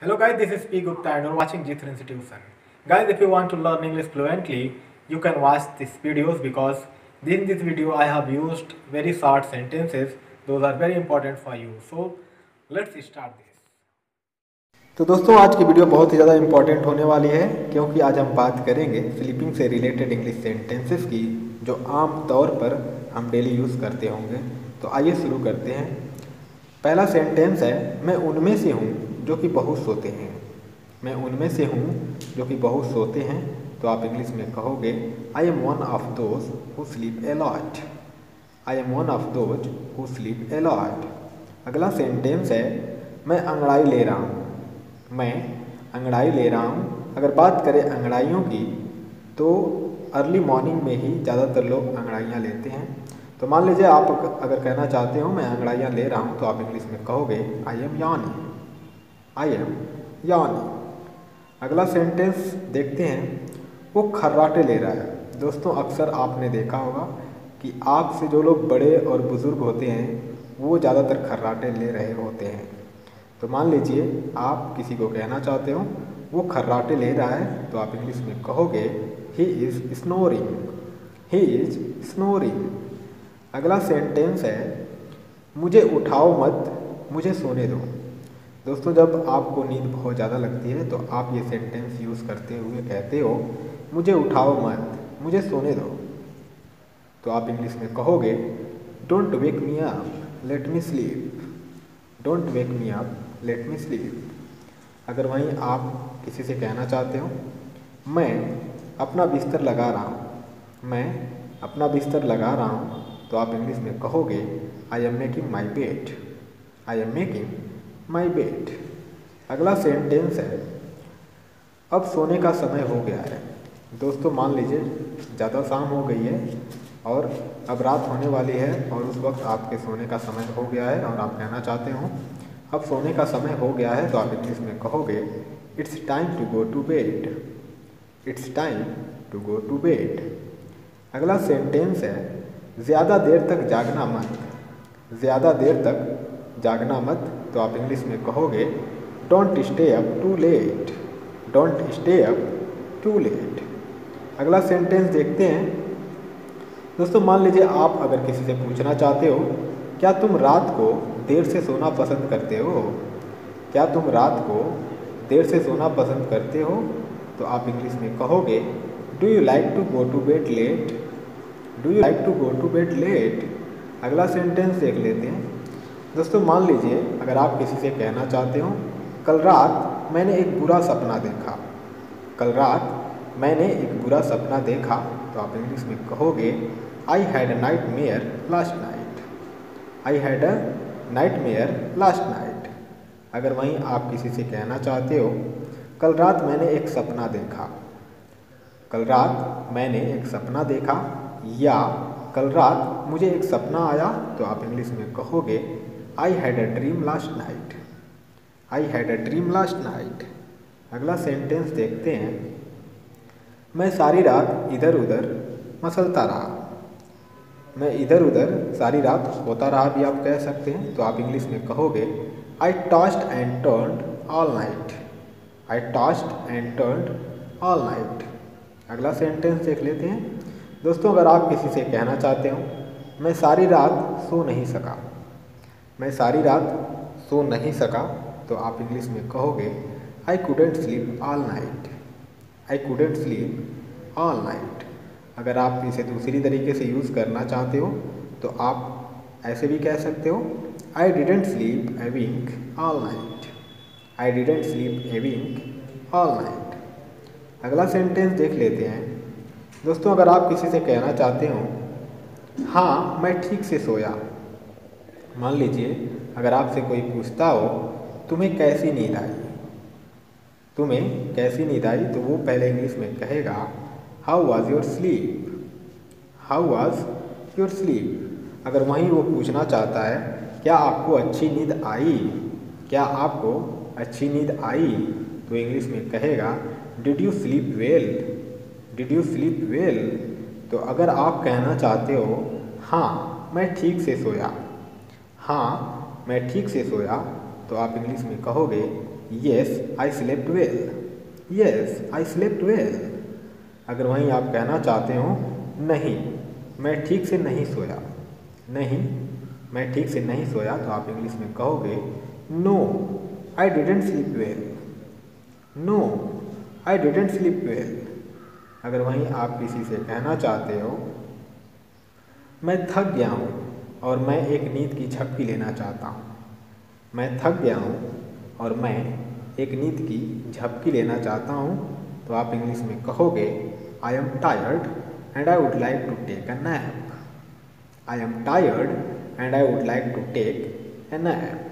Hello guys, this is P Gupta and you're watching G3 Institution. Guys, if you want to learn English fluently, you can watch these videos because in this video I have used very short sentences. Those are very important for you. So let's start this. तो दोस्तों आज की video बहुत ही ज़्यादा important होने वाली है क्योंकि आज हम बात करेंगे स्लीपिंग से रिलेटेड इंग्लिश सेंटेंसेस की जो आम तौर पर हम डेली यूज़ करते होंगे। तो आइए शुरू करते हैं। पहला सेंटेंस है, मैं उनमें से हूँ जो कि बहुत सोते हैं। मैं उनमें से हूँ जो कि बहुत सोते हैं। तो आप इंग्लिश में कहोगे I M one of those who sleep a lot. I am one of those who sleep a lot. अगला सेंटेंस है, मैं अंगड़ाई ले रहा हूँ। मैं अंगड़ाई ले रहा हूँ। अगर बात करें अंगड़ाइयों की तो अर्ली मॉर्निंग में ही ज़्यादातर लोग अंगड़ाइयाँ लेते हैं। तो मान लीजिए आप अगर कहना चाहते हो मैं अंगड़ाइयाँ ले रहा हूँ तो आप इंग्लिश में कहोगे आई एम यार्निंग। I am यार्निंग। अगला सेंटेंस देखते हैं, वो खर्राटे ले रहा है। दोस्तों अक्सर आपने देखा होगा कि आपसे जो लोग बड़े और बुज़ुर्ग होते हैं वो ज़्यादातर खर्राटे ले रहे होते हैं। तो मान लीजिए आप किसी को कहना चाहते हो वो खर्राटे ले रहा है तो आप इंग्लिश में कहोगे he is snoring. He is snoring. अगला सेंटेंस है, मुझे उठाओ मत, मुझे सोने दो। दोस्तों जब आपको नींद बहुत ज़्यादा लगती है तो आप ये सेंटेंस यूज़ करते हुए कहते हो मुझे उठाओ मत, मुझे सोने दो। तो आप इंग्लिश में कहोगे don't wake me up, let me sleep. Don't wake me up, let me sleep. अगर वहीं आप किसी से कहना चाहते हो मैं अपना बिस्तर लगा रहा हूँ, मैं अपना बिस्तर लगा रहा हूँ, तो आप इंग्लिश में कहोगे I am making my bed. I am making my bed. अगला सेंटेंस है, अब सोने का समय हो गया है। दोस्तों मान लीजिए ज़्यादा शाम हो गई है और अब रात होने वाली है और उस वक्त आपके सोने का समय हो गया है और आप कहना चाहते हो अब सोने का समय हो गया है, तो आप इंग्लिश में कहोगे it's time to go to bed. It's time to go to bed. अगला सेंटेंस है, ज़्यादा देर तक जागना मत। ज़्यादा देर तक जागना मत। तो आप इंग्लिश में कहोगे don't stay up too late. Don't stay up too late. अगला सेंटेंस देखते हैं। दोस्तों मान लीजिए आप अगर किसी से पूछना चाहते हो क्या तुम रात को देर से सोना पसंद करते हो। क्या तुम रात को देर से सोना पसंद करते हो, तो आप इंग्लिश में कहोगे do you like to go to bed late. Do you like to go to bed late. अगला सेंटेंस देख लेते हैं। दोस्तों मान लीजिए अगर आप किसी से कहना चाहते हो कल रात मैंने एक बुरा सपना देखा। कल रात मैंने एक बुरा सपना देखा, तो आप इंग्लिश में कहोगे I had a night mayor last night. I had a night mayor last night. अगर वहीं आप किसी से कहना चाहते हो कल रात मैंने एक सपना देखा। कल रात मैंने एक सपना देखा या कल रात मुझे एक सपना आया, तो आप इंग्लिश में कहोगे I had a dream last night. I had a dream last night. अगला सेंटेंस देखते हैं, मैं सारी रात इधर उधर मसलता रहा। मैं इधर उधर सारी रात होता रहा भी आप कह सकते हैं। तो आप इंग्लिश में कहोगे I tossed and turned all night. I tossed and turned all night. अगला सेंटेंस देख लेते हैं। दोस्तों अगर आप किसी से कहना चाहते हो मैं सारी रात सो नहीं सका। मैं सारी रात सो नहीं सका, तो आप इंग्लिश में कहोगे I couldn't sleep all night. I couldn't sleep all night. अगर आप इसे दूसरी तरीके से यूज़ करना चाहते हो तो आप ऐसे भी कह सकते हो I didn't sleep a wink all night. I didn't sleep a wink all night. अगला सेंटेंस देख लेते हैं। दोस्तों अगर आप किसी से कहना चाहते हो हाँ मैं ठीक से सोया। मान लीजिए अगर आपसे कोई पूछता हो तुम्हें कैसी नींद आई, तुम्हें कैसी नींद आई, तो वो पहले इंग्लिश में कहेगा how was your sleep. How was your sleep. अगर वहीं वो पूछना चाहता है क्या आपको अच्छी नींद आई, क्या आपको अच्छी नींद आई, तो इंग्लिश में कहेगा did you sleep well. Did you sleep well. तो अगर आप कहना चाहते हो हाँ मैं ठीक से सोया, हाँ मैं ठीक से सोया, तो आप इंग्लिश में कहोगे yes I slept well, yes I slept well. अगर वहीं आप कहना चाहते हो नहीं मैं ठीक से नहीं सोया, नहीं मैं ठीक से नहीं सोया, तो आप इंग्लिश में कहोगे no I didn't sleep well, no I didn't sleep well. अगर वहीं आप किसी से कहना चाहते हो मैं थक गया हूँ और मैं एक नींद की झपकी लेना चाहता हूँ, मैं थक गया हूँ और मैं एक नींद की झपकी लेना चाहता हूँ, तो आप इंग्लिश में कहोगे I am tired and I would like to take a nap, I am tired and I would like to take a nap.